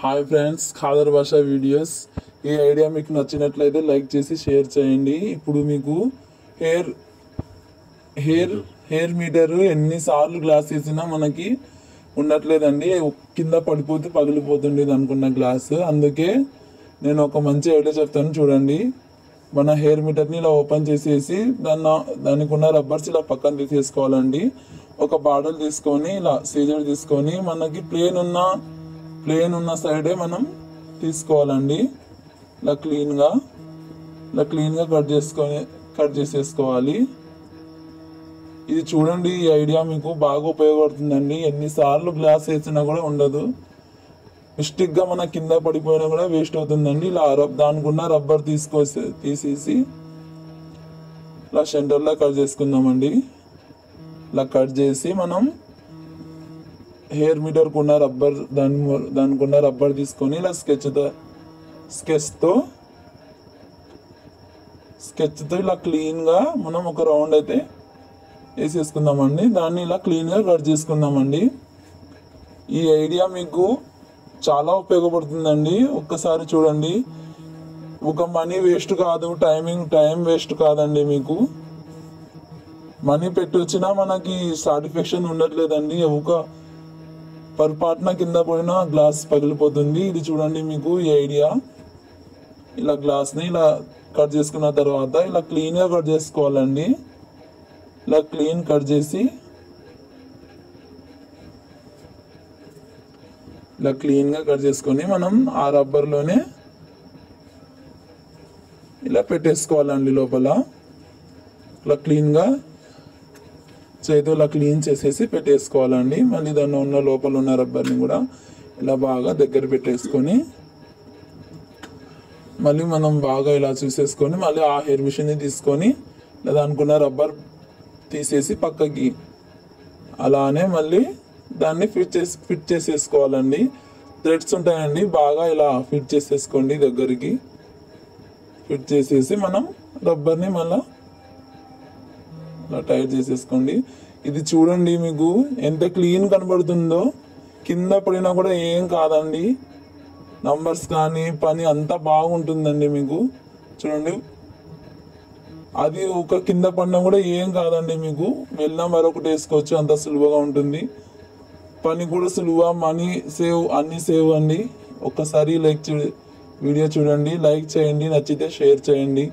Hi friends, Khader భాషా videos. ఈ idea మీకు నచ్చినట్లయితే లైక్ చేసి షేర్ చేయండి. ఇప్పుడు మీకు హెయిర్ హెయిర్ హెయిర్ మీటర్ ఎన్నిసార్లు గ్లాస్ వేసినా మనకి ఉండట్లేదండి. కింద పడిపోతే పగిలిపోతుండేది అనుకున్న గ్లాస్. అందుకే నేను ఒక మంచి ఐడియా చెప్తాను, చూడండి. మన హెయిర్ మీటర్ని ఇలా ఓపెన్ చేసేసి దానికి ఉన్న రబ్బర్స్ ఇలా పక్కన తీసేసుకోవాలండి. ఒక బాటిల్ తీసుకొని ఇలా సీజర్ తీసుకొని మనకి ప్లేన్ ఉన్న సైడే మనం తీసుకోవాలండి. ఇలా క్లీన్గా కట్ చేసేసుకోవాలి. ఇది చూడండి, ఈ ఐడియా మీకు బాగా ఉపయోగపడుతుందండి. ఎన్నిసార్లు గ్లాస్ వేసినా కూడా ఉండదు. మిస్టేక్గా మన కింద పడిపోయినా కూడా వేస్ట్ అవుతుందండి. ఇలా దానికి ఉన్న రబ్బర్ తీసేసి ఇలా సెంటర్లో కట్ చేసుకుందామండి. ఇలా కట్ చేసి మనం హెయిర్ మీటర్కు ఉన్న రబ్బర్ దానికి ఉన్న రబ్బర్ తీసుకొని ఇలా స్కెచ్తో ఇలా క్లీన్గా మనం ఒక రౌండ్ అయితే వేసేసుకుందామండి. దాన్ని ఇలా క్లీన్గా కట్ చేసుకుందామండి. ఈ ఐడియా మీకు చాలా ఉపయోగపడుతుందండి. ఒక్కసారి చూడండి. ఒక మనీ వేస్ట్ కాదు, టైం వేస్ట్ కాదండి. మీకు మనీ పెట్టి వచ్చినా మనకి సాటిస్ఫాక్షన్ ఉండట్లేదండి. ఒక పొరపాటున కింద పడిన గ్లాస్ పగిలిపోతుంది. ఇది చూడండి మీకు ఈ ఐడియా. ఇలా గ్లాస్ని ఇలా కట్ చేసుకున్న తర్వాత ఇలా క్లీన్గా కట్ చేసుకోవాలండి. ఇలా కట్ చేసి ఇలా క్లీన్గా కట్ చేసుకొని మనం ఆ రబ్బర్లోనే ఇలా పెట్టేసుకోవాలండి. లోపల ఇలా క్లీన్గా చేతితో ఇలా క్లీన్ చేసేసి పెట్టేసుకోవాలండి. మళ్ళీ దాన్ని లోపల ఉన్న రబ్బర్ని కూడా ఇలా బాగా దగ్గర పెట్టేసుకొని మళ్ళీ మనం బాగా ఇలా చూసేసుకొని మళ్ళీ ఆ హెయిర్ మిషన్ని తీసుకొని ఇలా దానికున్న రబ్బర్ తీసేసి పక్కకి అలానే మళ్ళీ దాన్ని ఫిట్ చేసేసుకోవాలండి. థ్రెడ్స్ ఉంటాయండి, బాగా ఇలా ఫిట్ చేసేసుకోండి. దగ్గరికి ఫిట్ చేసేసి మనం రబ్బర్ని మళ్ళీ ఇలా టైట్ చేసేసుకోండి. ఇది చూడండి మీకు ఎంత క్లీన్ కనబడుతుందో. కింద పడినా కూడా ఏం కాదండి. నంబర్స్ కానీ పని అంతా బాగుంటుందండి. మీకు చూడండి, అది ఒక కింద పడినా కూడా ఏం కాదండి. మీకు వెళ్ళినా మరొకటి వేసుకోవచ్చు, అంత సులువుగా ఉంటుంది. పని కూడా సులువ, మనీ సేవ్, అన్ని సేవ్ అండి. ఒక్కసారి వీడియో చూడండి, లైక్ చేయండి, నచ్చితే షేర్ చేయండి.